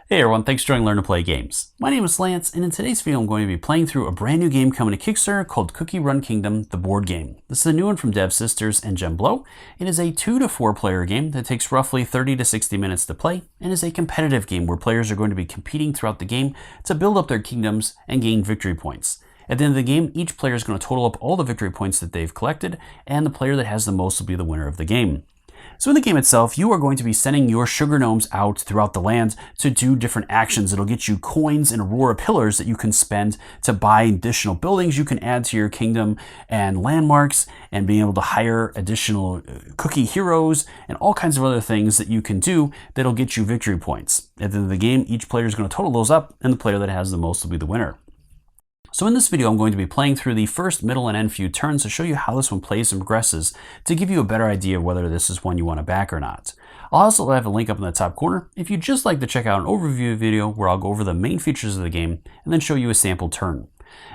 Hey everyone, thanks for joining Learn to Play Games. My name is Lance, and in today's video I'm going to be playing through a brand new game coming to Kickstarter called Cookie Run Kingdom, the board game. This is a new one from Dev Sisters and JinWoo. It is a 2 to 4 player game that takes roughly 30 to 60 minutes to play, and is a competitive game where players are going to be competing throughout the game to build up their kingdoms and gain victory points. At the end of the game, each player is going to total up all the victory points that they've collected, and the player that has the most will be the winner of the game. So in the game itself, you are going to be sending your sugar gnomes out throughout the land to do different actions. It'll get you coins and aurora pillars that you can spend to buy additional buildings you can add to your kingdom and landmarks, and being able to hire additional cookie heroes and all kinds of other things that you can do that'll get you victory points. At the end of the game, each player is going to total those up, and the player that has the most will be the winner. So in this video, I'm going to be playing through the first, middle, and end few turns to show you how this one plays and progresses to give you a better idea of whether this is one you want to back or not. I'll also have a link up in the top corner if you'd just like to check out an overview video where I'll go over the main features of the game and then show you a sample turn.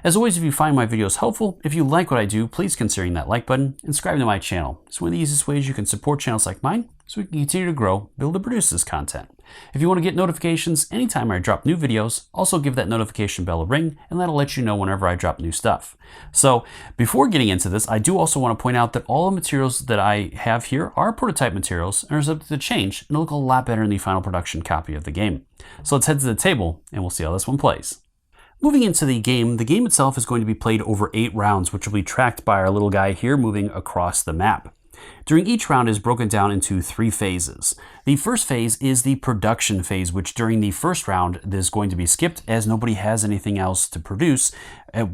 As always, if you find my videos helpful, if you like what I do, please consider hitting that like button and subscribe to my channel. It's one of the easiest ways you can support channels like mine so we can continue to grow, build, and produce this content. If you want to get notifications anytime I drop new videos, also give that notification bell a ring, and that'll let you know whenever I drop new stuff. So before getting into this, I do also want to point out that all the materials that I have here are prototype materials and are subject to change and look a lot better in the final production copy of the game. So let's head to the table and we'll see how this one plays. Moving into the game itself is going to be played over 8 rounds, which will be tracked by our little guy here moving across the map. During each round is broken down into 3 phases. The first phase is the production phase, which during the first round is going to be skipped as nobody has anything else to produce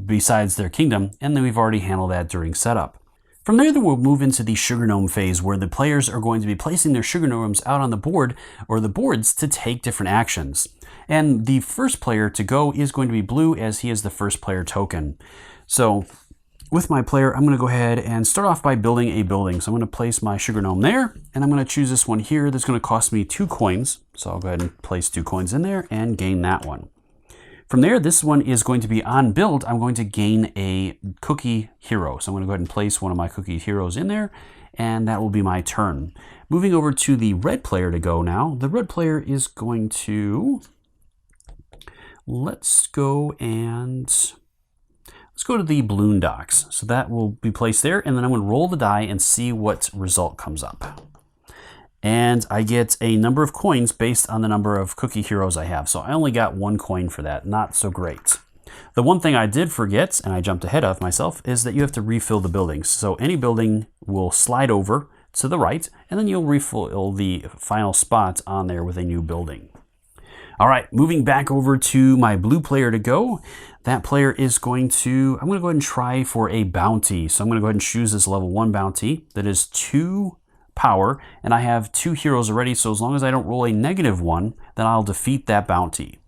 besides their kingdom, and then we've already handled that during setup. From there, then we'll move into the sugar gnome phase, where the players are going to be placing their sugar gnomes out on the board or the boards to take different actions. And the first player to go is going to be blue, as he is the first player token. So with my player, I'm going to go ahead and start off by building a building. So I'm going to place my sugar gnome there, and I'm going to choose this one here that's going to cost me 2 coins. So I'll go ahead and place 2 coins in there and gain that one. From there, this one is going to be on build. I'm going to gain a cookie hero. So I'm going to go ahead and place one of my cookie heroes in there, and that will be my turn. Moving over to the red player to go now. The red player is going to, let's go to the balloon docks. So that will be placed there, and then I'm going to roll the die and see what result comes up. And I get a number of coins based on the number of cookie heroes I have. So I only got 1 coin for that. Not so great. The one thing I did forget, and I jumped ahead of myself, is that you have to refill the buildings. So any building will slide over to the right, and then you'll refill the final spot on there with a new building. All right, moving back over to my blue player to go. That player is going to, I'm going to go ahead and try for a bounty. So I'm going to go ahead and choose this level 1 bounty that is 2 power, and I have 2 heroes already, so as long as I don't roll a -1, then I'll defeat that bounty.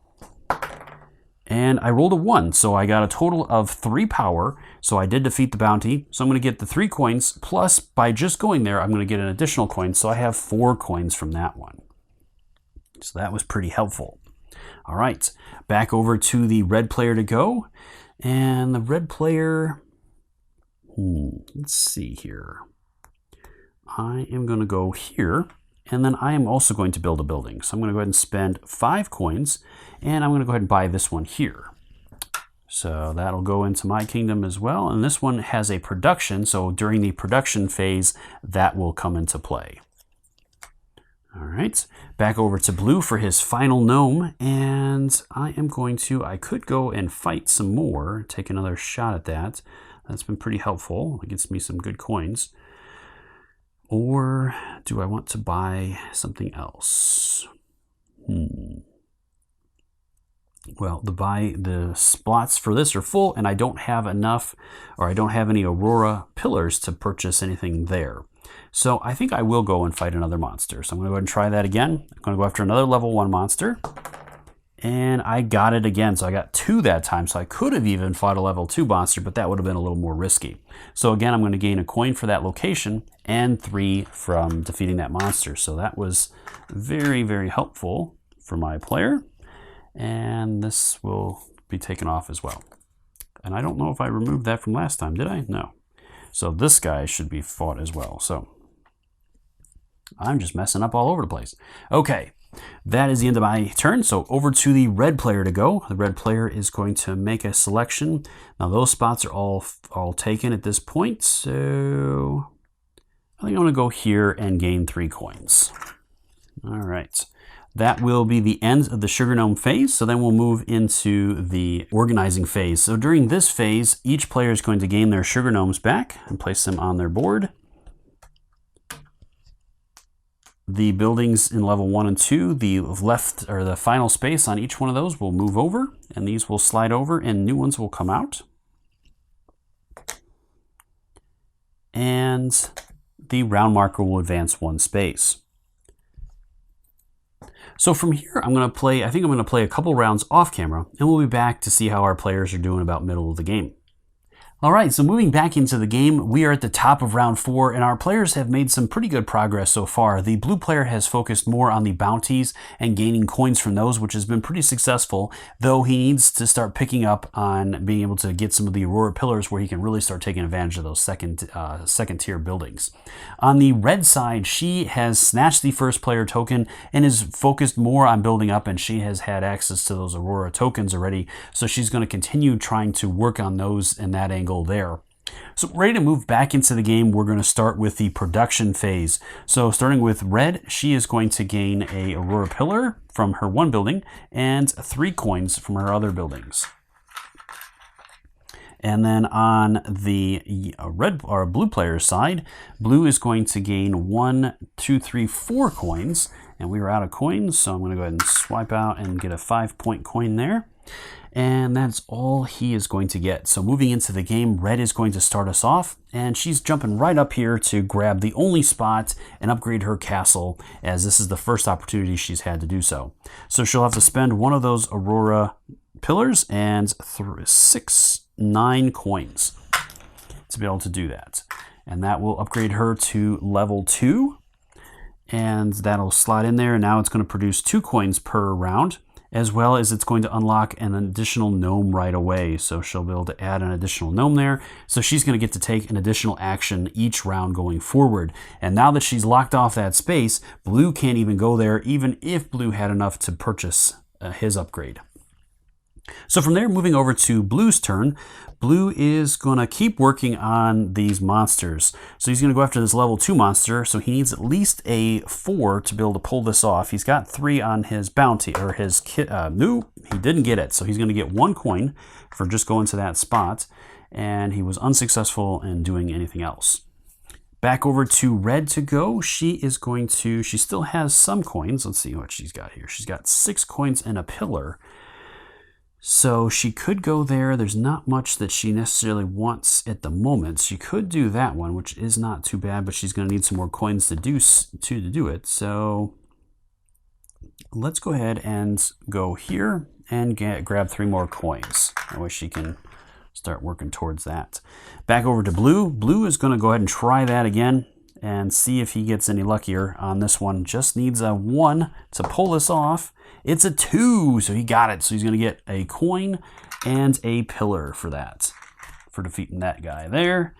And I rolled a 1, so I got a total of 3 power, so I did defeat the bounty. So I'm going to get the 3 coins, plus by just going there, I'm going to get an additional coin, so I have 4 coins from that one. So that was pretty helpful. All right, back over to the red player to go. And the red player, let's see here. I am going to go here, and then I am also going to build a building. So I'm going to go ahead and spend 5 coins, and I'm going to go ahead and buy this one here. So that'll go into my kingdom as well. And this one has a production, so during the production phase, that will come into play. All right, back over to blue for his final gnome, and I could go and fight some more, take another shot at that. That's been pretty helpful. It gets me some good coins. Or do I want to buy something else? Well, the slots for this are full, and I don't have enough, or I don't have any aurora pillars to purchase anything there. So I think I will go and fight another monster. So I'm going to go ahead and try that again. I'm going to go after another level 1 monster. And I got it again. So I got 2 that time. So I could have even fought a level 2 monster, but that would have been a little more risky. So again, I'm going to gain a coin for that location and 3 from defeating that monster. So that was very, very helpful for my player. And this will be taken off as well. And I don't know if I removed that from last time, did I? No. So this guy should be fought as well. So I'm just messing up all over the place. Okay, That is the end of my turn, so over to the red player to go. The red player is going to make a selection. Now those spots are all taken at this point, so I think I'm going to go here and gain 3 coins. All right. That will be the end of the sugar gnome phase, so then we'll move into the organizing phase. So during this phase, each player is going to gain their sugar gnomes back and place them on their board. The buildings in level 1 and 2, the left or the final space on each one of those will move over, and these will slide over and new ones will come out. And the round marker will advance 1 space. So from here, I think I'm going to play a couple rounds off camera, and we'll be back to see how our players are doing about middle of the game. All right, so moving back into the game, we are at the top of round 4, and our players have made some pretty good progress so far. The blue player has focused more on the bounties and gaining coins from those, which has been pretty successful, though he needs to start picking up on being able to get some of the Aurora pillars where he can really start taking advantage of those second tier buildings. On the red side, she has snatched the first player token and is focused more on building up, and she has had access to those Aurora tokens already, so she's going to continue trying to work on those in that angle there. So ready to move back into the game, we're going to start with the production phase. So starting with red, she is going to gain a Aurora pillar from her one building and 3 coins from her other buildings. And then on the red or blue player's side, blue is going to gain 1, 2, 3, 4 coins, and we are out of coins, so I'm going to go ahead and swipe out and get a 5-point coin there. And that's all he is going to get. So moving into the game, red is going to start us off, and she's jumping right up here to grab the only spot and upgrade her castle, as this is the first opportunity she's had to do so. So she'll have to spend one of those Aurora pillars and 9 coins to be able to do that. And that will upgrade her to level 2, and that'll slide in there, and now it's going to produce 2 coins per round, as well as it's going to unlock an additional gnome right away. So she'll be able to add an additional gnome there. So she's going to get to take an additional action each round going forward. And now that she's locked off that space, blue can't even go there, even if blue had enough to purchase his upgrade. So from there, moving over to blue's turn, blue is going to keep working on these monsters. So he's going to go after this level 2 monster, so he needs at least a 4 to be able to pull this off. He's got 3 on his bounty, or his no, he didn't get it. So he's going to get 1 coin for just going to that spot, and he was unsuccessful in doing anything else. Back over to red to go. She still has some coins. Let's see what she's got here. She's got 6 coins and a pillar. So she could go there. There's not much that she necessarily wants at the moment. She could do that one, which is not too bad, but she's going to need some more coins to do it. So let's go ahead and go here and grab 3 more coins. That way she can start working towards that. Back over to blue. Blue is going to go ahead and try that again and see if he gets any luckier on this one. Just needs a 1 to pull this off. It's a 2, so he got it. So he's going to get a coin and a pillar for that, for defeating that guy there.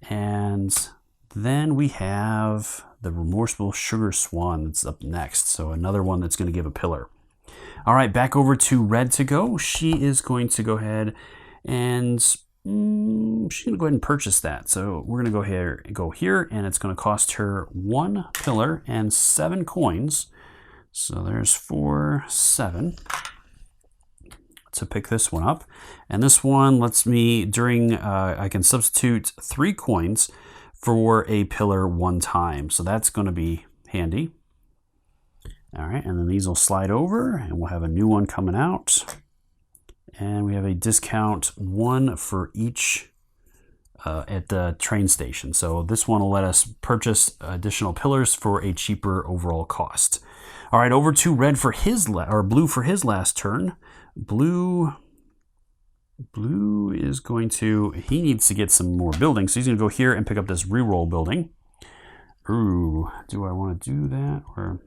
And then we have the remorseful sugar swan that's up next. So another one that's going to give a pillar. All right, back over to red to go. She is going to go ahead and she's going to go ahead and purchase that. So we're going to go here, and it's going to cost her 1 pillar and 7 coins. So there's 4, 7 to pick this one up. And this one lets me, I can substitute 3 coins for a pillar 1 time. So that's going to be handy. All right, and then these will slide over, and we'll have a new one coming out. And we have a discount 1 for each at the train station. So this one will let us purchase additional pillars for a cheaper overall cost. All right, over to red for blue for his last turn. Blue is he needs to get some more buildings. So he's going to go here and pick up this reroll building. Ooh, do I want to do that? Or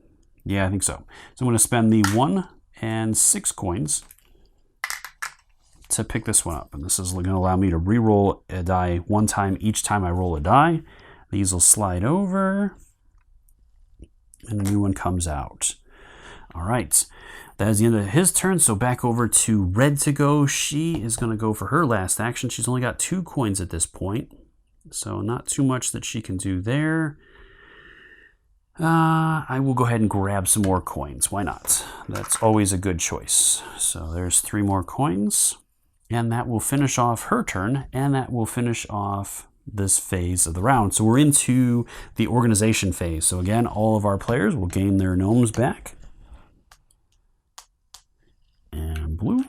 yeah, I think so. So I'm going to spend the 1 and 6 coins to pick this one up. And this is going to allow me to reroll a die 1 time each time I roll a die. These will slide over, and a new one comes out. All right, that is the end of his turn. So back over to red to go. She is going to go for her last action. She's only got 2 coins at this point, so not too much that she can do there. I will go ahead and grab some more coins. Why not? That's always a good choice. So there's 3 more coins, and that will finish off her turn, and that will finish off this phase of the round. So we're into the organization phase. So again, all of our players will gain their gnomes back. And blue.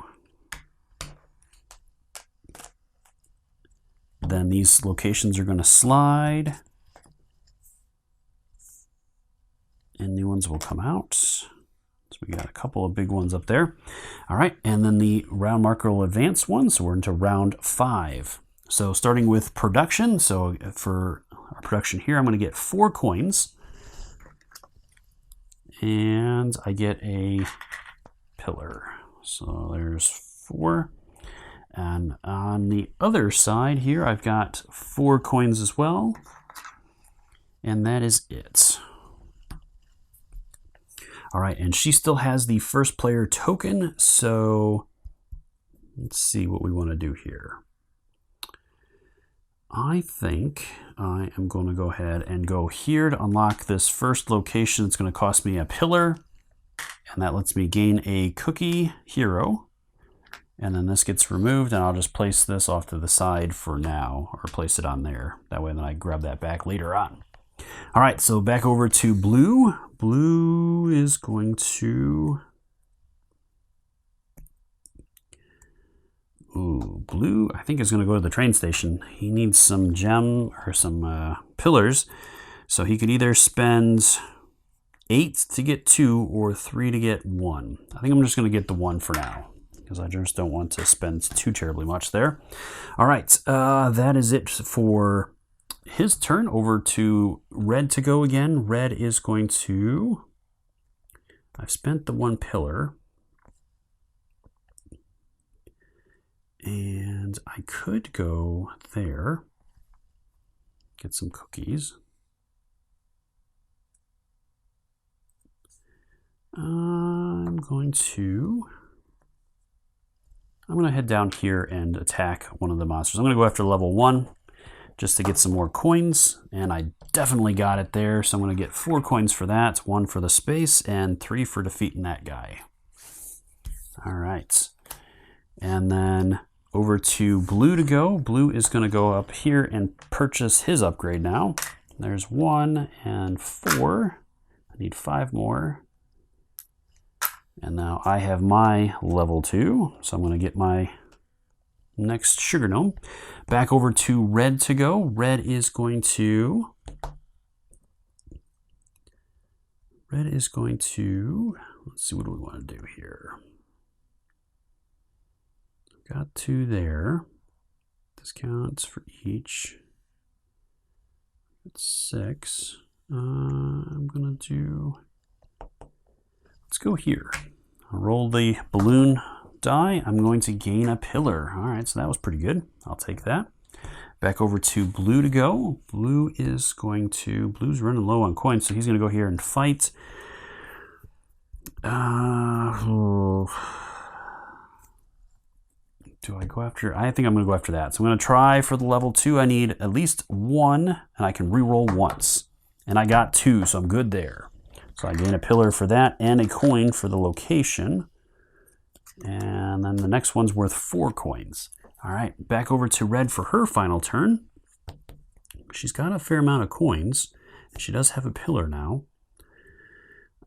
Then these locations are going to slide. And new ones will come out. So we got a couple of big ones up there. All right, and then the round marker will advance one. So we're into round 5. So starting with production. So for our production here, I'm going to get 4 coins. And I get a pillar. So there's 4. And on the other side here, I've got 4 coins as well. And that is it. All right, and she still has the first player token. So let's see what we want to do here. I think I am going to go ahead and go here to unlock this first location. It's going to cost me a pillar. And that lets me gain a cookie hero. And then this gets removed, and I'll just place this off to the side for now, or place it on there. That way then I grab that back later on. All right, so back over to blue. Blue is going to... Ooh, blue, I think is going to go to the train station. He needs some gem or some pillars. So he could either spend 8 to get 2 or 3 to get 1. I think I'm just going to get the 1 for now, because I just don't want to spend too terribly much there. All right, that is it for his turn. Over to red to go again. Red is going to... I've spent the 1 pillar. And I could go there, get some cookies. I'm going to head down here and attack one of the monsters. I'm going to go after level 1 just to get some more coins, and I definitely got it there. So I'm going to get 4 coins for that, 1 for the space, and 3 for defeating that guy. All right, and then over to blue to go. Blue is going to go up here and purchase his upgrade now. There's 1 and 4. I need 5 more. And now I have my level 2, so I'm going to get my next sugar gnome. Back over to red to go. Red is going to... let's see, what do we want to do here? Got 2 there. Discounts for each. That's 6. I'm going to do... let's go here. I'll roll the balloon die. I'm going to gain a pillar. All right, so that was pretty good. I'll take that. Back over to blue to go. Blue is going to... blue's running low on coins, so he's going to go here and fight. Do I go after... I think I'm going to go after that. So I'm going to try for the level 2. I need at least 1, and I can re-roll once. And I got 2, so I'm good there. So I gain a pillar for that and a coin for the location. And then the next one's worth 4 coins. All right, back over to red for her final turn. She's got a fair amount of coins. She does have a pillar now.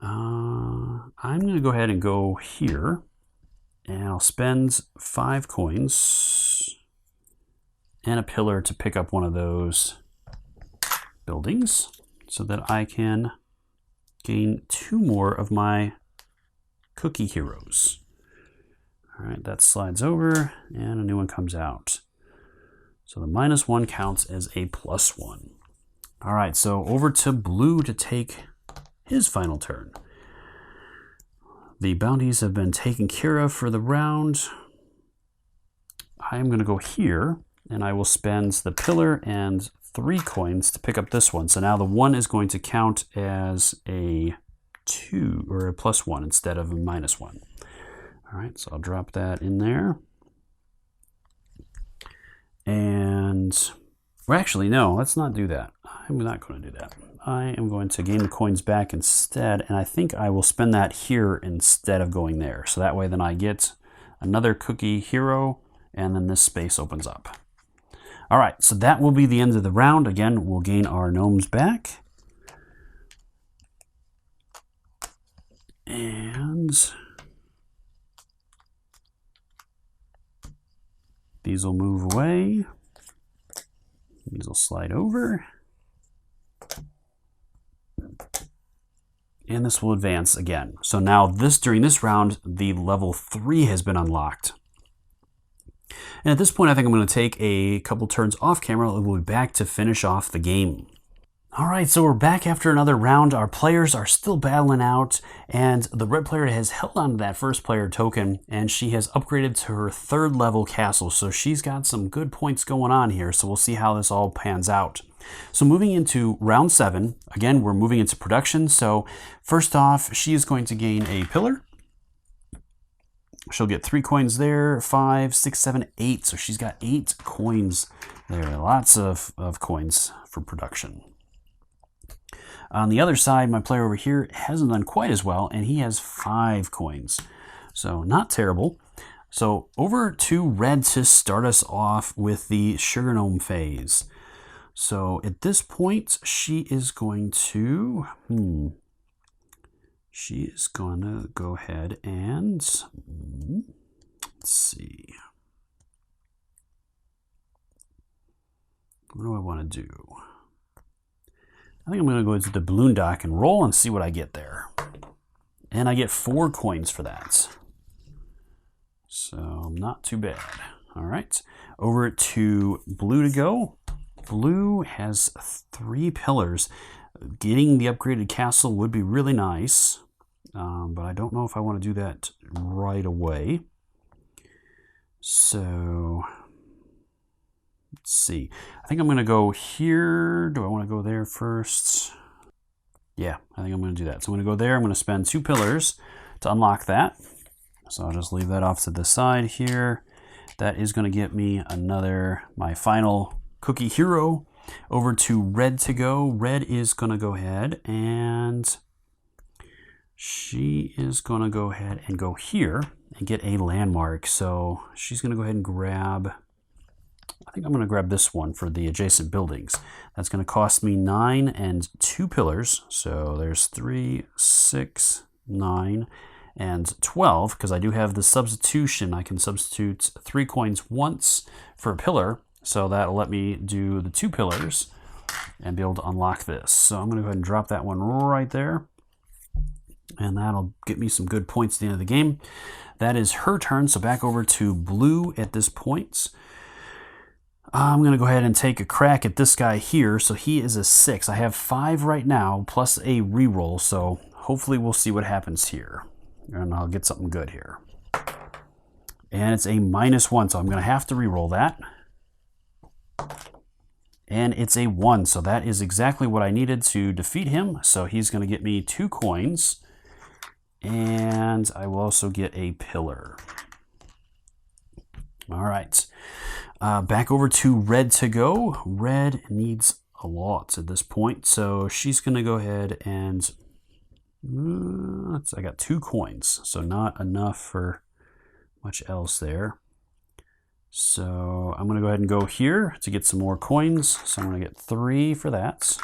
I'm going to go ahead and go here. And I'll spend 5 coins and a pillar to pick up one of those buildings so that I can gain 2 more of my cookie heroes. All right, that slides over and a new one comes out. So the -1 counts as a +1. All right, so over to blue to take his final turn. The bounties have been taken care of for the round. I am going to go here, and I will spend the pillar and 3 coins to pick up this one. So now the 1 is going to count as a 2 or a +1 instead of a -1. All right, so I'll drop that in there. And, well, actually, no, let's not do that. I'm not going to do that. I am going to gain the coins back instead, and I think I will spend that here instead of going there. So that way then I get another cookie hero, and then this space opens up. All right, so that will be the end of the round. Again, we'll gain our gnomes back. And these will move away. These will slide over. And this will advance again. So now during this round, the level 3 has been unlocked. And at this point, I think I'm going to take a couple turns off camera, and we'll be back to finish off the game. All right, so we're back after another round. Our players are still battling out, and the red player has held on to that first player token, and she has upgraded to her 3rd level castle. So she's got some good points going on here, so we'll see how this all pans out. So moving into round 7, again, we're moving into production. So first off, she is going to gain a pillar. She'll get 3 coins there, 5, 6, 7, 8. So she's got 8 coins there. Lots of coins for production. On the other side, my player over here hasn't done quite as well, and he has 5 coins. So not terrible. So over to red to start us off with the sugar gnome phase. So at this point, she is going to, go ahead and, let's see. What do I want to do? I think I'm going to go to the balloon dock and roll and see what I get there. And I get 4 coins for that. So not too bad. All right, over to blue to go. Blue has 3 pillars. Getting the upgraded castle would be really nice, but I don't know if I want to do that right away. So let's see. I think I'm going to go here. Do I want to go there first? Yeah, I think I'm going to do that. So I'm going to go there. I'm going to spend 2 pillars to unlock that. So I'll just leave that off to the side here. That is going to get me my final cookie hero. Over to red to go. Red is going to go ahead and she is going to go ahead and go here and get a landmark. So she's going to go ahead and grab, I think I'm going to grab this one for the adjacent buildings. That's going to cost me 9 and 2 pillars. So there's 3, 6, 9, and 12, because I do have the substitution. I can substitute 3 coins once for a pillar. So that'll let me do the 2 pillars and be able to unlock this. So I'm going to go ahead and drop that one right there. And that'll get me some good points at the end of the game. That is her turn. So back over to blue at this point. I'm going to go ahead and take a crack at this guy here. So he is a 6. I have 5 right now, plus a reroll. So hopefully we'll see what happens here. And I'll get something good here. And it's a -1, so I'm going to have to reroll that. And it's a 1, so that is exactly what I needed to defeat him. So he's going to get me 2 coins. And I will also get a pillar. All right. Back over to red to go. Red needs a lot at this point. So she's going to go ahead and... I got 2 coins, so not enough for much else there. So I'm going to go ahead and go here to get some more coins. So I'm going to get 3 for that.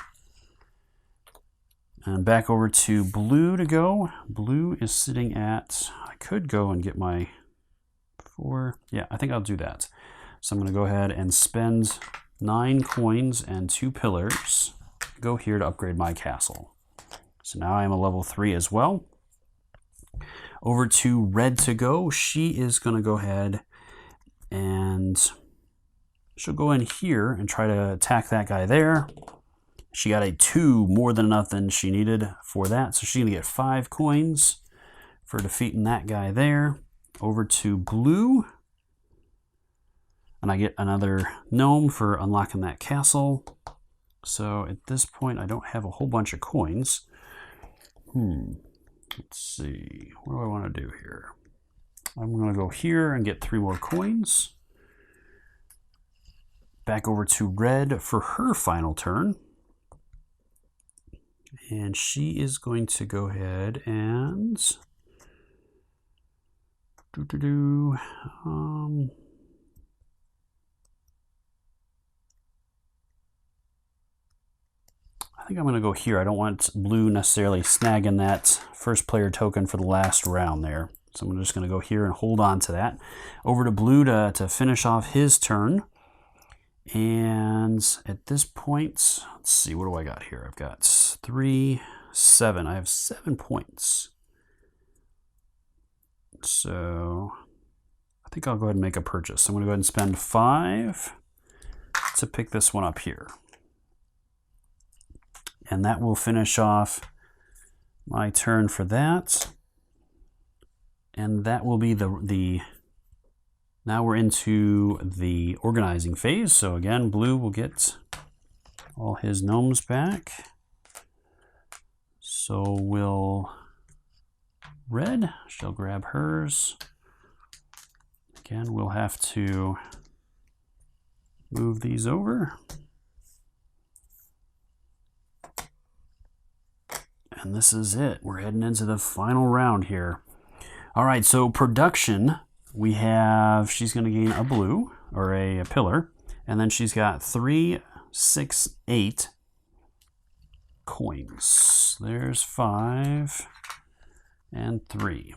And back over to blue to go. Blue is sitting at, I could go and get my 4. Yeah, I think I'll do that. So I'm going to go ahead and spend 9 coins and 2 pillars. Go here to upgrade my castle. So now I am a level 3 as well. Over to red to go. She is going to go ahead and she'll go in here and try to attack that guy there. She got a 2, more than enough than she needed for that. So she's going to get 5 coins for defeating that guy there. Over to blue. And I get another gnome for unlocking that castle. So at this point, I don't have a whole bunch of coins. Let's see, what do I want to do here? I'm going to go here and get 3 more coins. Back over to red for her final turn. And she is going to go ahead and I think I'm going to go here. I don't want blue necessarily snagging that first player token for the last round there. So I'm just going to go here and hold on to that. Over to blue to finish off his turn. And at this point, let's see, what do I got here? I've got 3, 7. I have 7 points. So I think I'll go ahead and make a purchase. I'm going to go ahead and spend 5 to pick this one up here. And that will finish off my turn for that. And that will be now we're into the organizing phase. So again, blue will get all his gnomes back. So will red. She'll grab hers. Again, we'll have to move these over. And this is it. We're heading into the final round here. All right, so production, we have, she's going to gain a blue, or a pillar, and then she's got 3, 6, 8 coins. There's 5 and 3.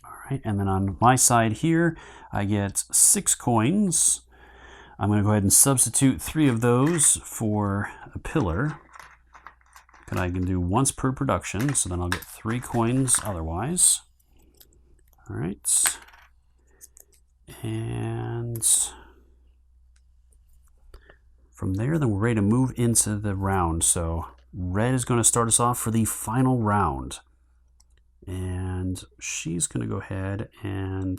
All right, and then on my side here, I get 6 coins. I'm going to go ahead and substitute 3 of those for a pillar. And I can do once per production, so then I'll get 3 coins otherwise. All right. And from there, then we're ready to move into the round. So red is going to start us off for the final round. And she's going to go ahead and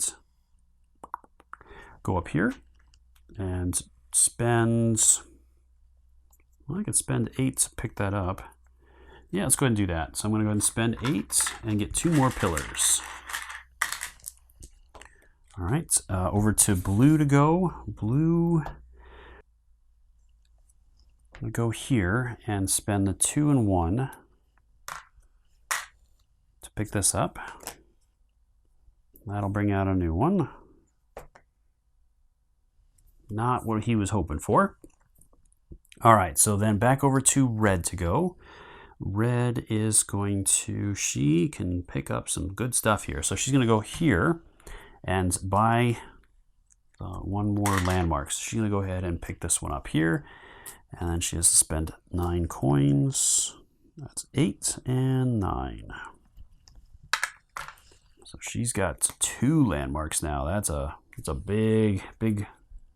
go up here and spend, well, I could spend 8 to pick that up. Yeah, let's go ahead and do that. So I'm going to go ahead and spend 8 and get 2 more pillars. All right, over to blue to go. Blue, I'm going to go here and spend the 2 and 1 to pick this up. That'll bring out a new one. Not what he was hoping for. All right, so then back over to red to go. Red is going to, she can pick up some good stuff here. So she's going to go here and buy 1 more landmark. So she's going to go ahead and pick this one up here. And then she has to spend 9 coins. That's 8 and 9. So she's got 2 landmarks now. That's a big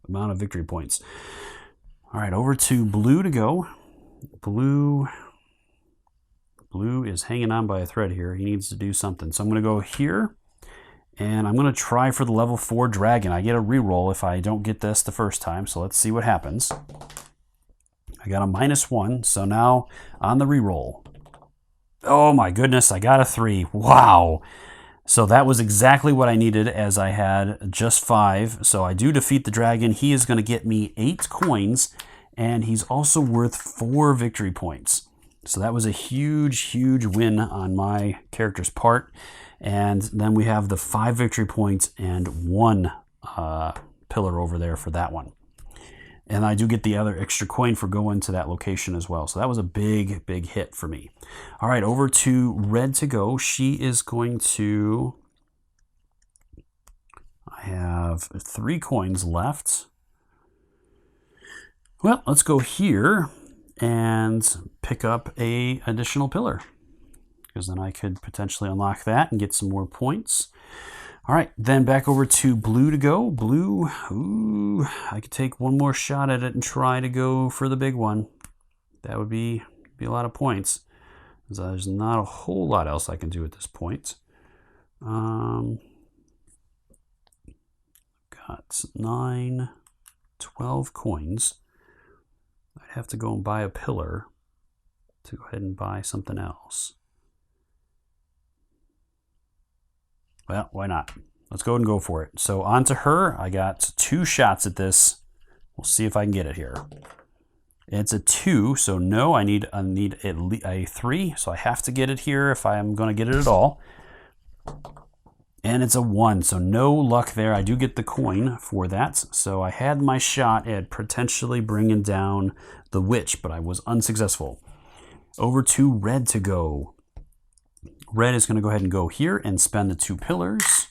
amount of victory points. All right, over to blue to go. Blue is hanging on by a thread here. He needs to do something. So I'm going to go here, and I'm going to try for the level 4 dragon. I get a reroll if I don't get this the first time, so let's see what happens. I got a -1, so now on the reroll. Oh my goodness, I got a 3. Wow. So that was exactly what I needed, as I had just 5. So I do defeat the dragon. He is going to get me 8 coins, and he's also worth 4 victory points. So that was a huge win on my character's part. And then we have the 5 victory points and 1 pillar over there for that one. And I do get the other extra coin for going to that location as well. So that was a big hit for me. All right, over to red to go. She is going to, I have 3 coins left. Well, let's go here and pick up a additional pillar, because then I could potentially unlock that and get some more points. All right, then back over to blue to go. Blue, ooh, I could take 1 more shot at it and try to go for the big one. That would be a lot of points. There's not a whole lot else I can do at this point. Got 9, 12 coins. I'd have to go and buy a pillar to go ahead and buy something else. Well, why not? Let's go ahead and go for it. So on to her. I got 2 shots at this. We'll see if I can get it here. It's a 2, so no, I need at least a 3, so I have to get it here if I am going to get it at all. And it's a 1, so no luck there. I do get the coin for that. So I had my shot at potentially bringing down the witch, but I was unsuccessful. Over to red to go. Red is going to go ahead and go here and spend the 2 pillars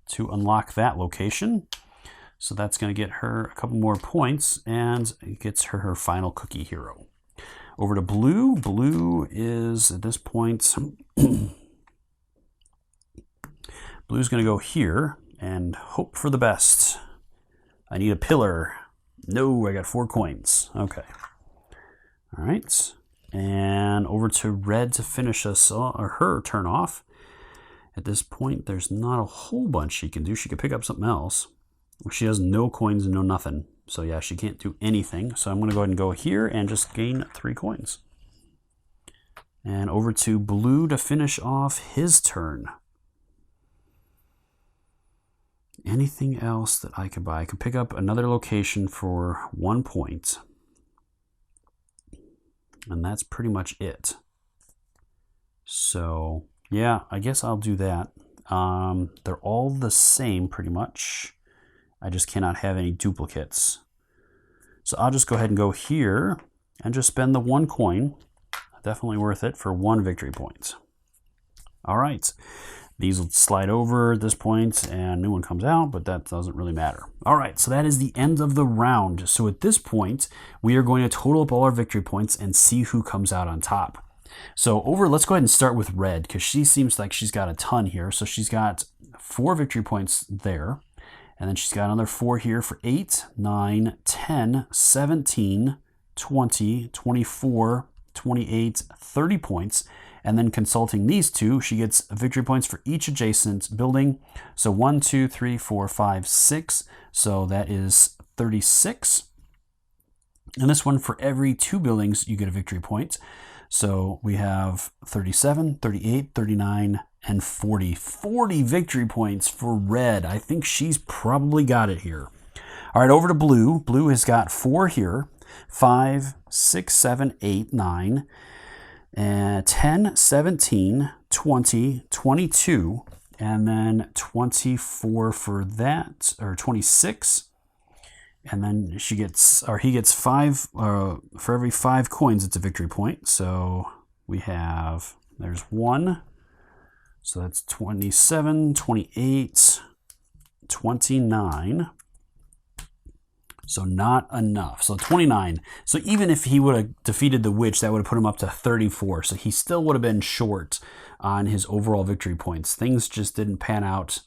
to unlock that location. So that's going to get her a couple more points, and it gets her her final cookie hero. Over to blue. Blue is, at this point, blue's going to go here and hope for the best. I need a pillar. No, I got 4 coins. Okay. All right. And over to red to finish us or her turn off. At this point, there's not a whole bunch she can do. She could pick up something else. She has no coins and no nothing. So yeah, she can't do anything. So I'm going to go ahead and go here and just gain 3 coins. And over to blue to finish off his turn. Anything else that I could buy? I could pick up another location for 1 point. And that's pretty much it. So yeah, I guess I'll do that. They're all the same pretty much. I just cannot have any duplicates. So I'll just go ahead and go here and just spend the 1 coin. Definitely worth it for 1 victory point. All right. These will slide over at this point and a new one comes out, but that doesn't really matter. All right, so that is the end of the round. So at this point, we are going to total up all our victory points and see who comes out on top. So let's go ahead and start with red because she seems like she's got a ton here. So she's got 4 victory points there. And then she's got another 4 here for 8, 9, 10, 17, 20, 24, 28, 30 points. And then consulting these 2, she gets victory points for each adjacent building. So 1, 2, 3, 4, 5, 6. So that is 36. And this one, for every 2 buildings, you get a victory point. So we have 37, 38, 39, and 40. 40 victory points for red. I think she's probably got it here. All right, over to blue. Blue has got 4 here. 5, 6, 7, 8, 9. 10, 17, 20, 22, and then 24 for that, or 26. And then he gets 5, for every 5 coins, it's a victory point. So we have, there's 1. So that's 27, 28, 29. So not enough. So 29. So even if he would have defeated the witch, that would have put him up to 34. So he still would have been short on his overall victory points. Things just didn't pan out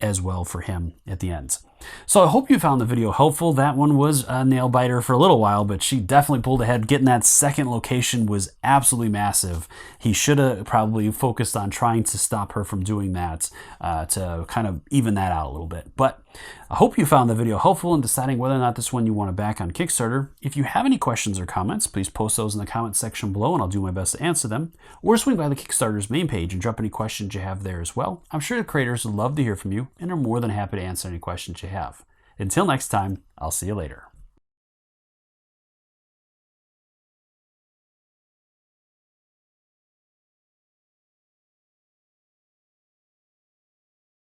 as well for him at the end. So I hope you found the video helpful. That one was a nail biter for a little while, but she definitely pulled ahead. Getting that second location was absolutely massive. He should have probably focused on trying to stop her from doing that to kind of even that out a little bit. But I hope you found the video helpful in deciding whether or not this one you want to back on Kickstarter. If you have any questions or comments, please post those in the comment section below and I'll do my best to answer them. Or swing by the Kickstarter's main page and drop any questions you have there as well. I'm sure the creators would love to hear from you and are more than happy to answer any questions you have. Until next time, I'll see you later.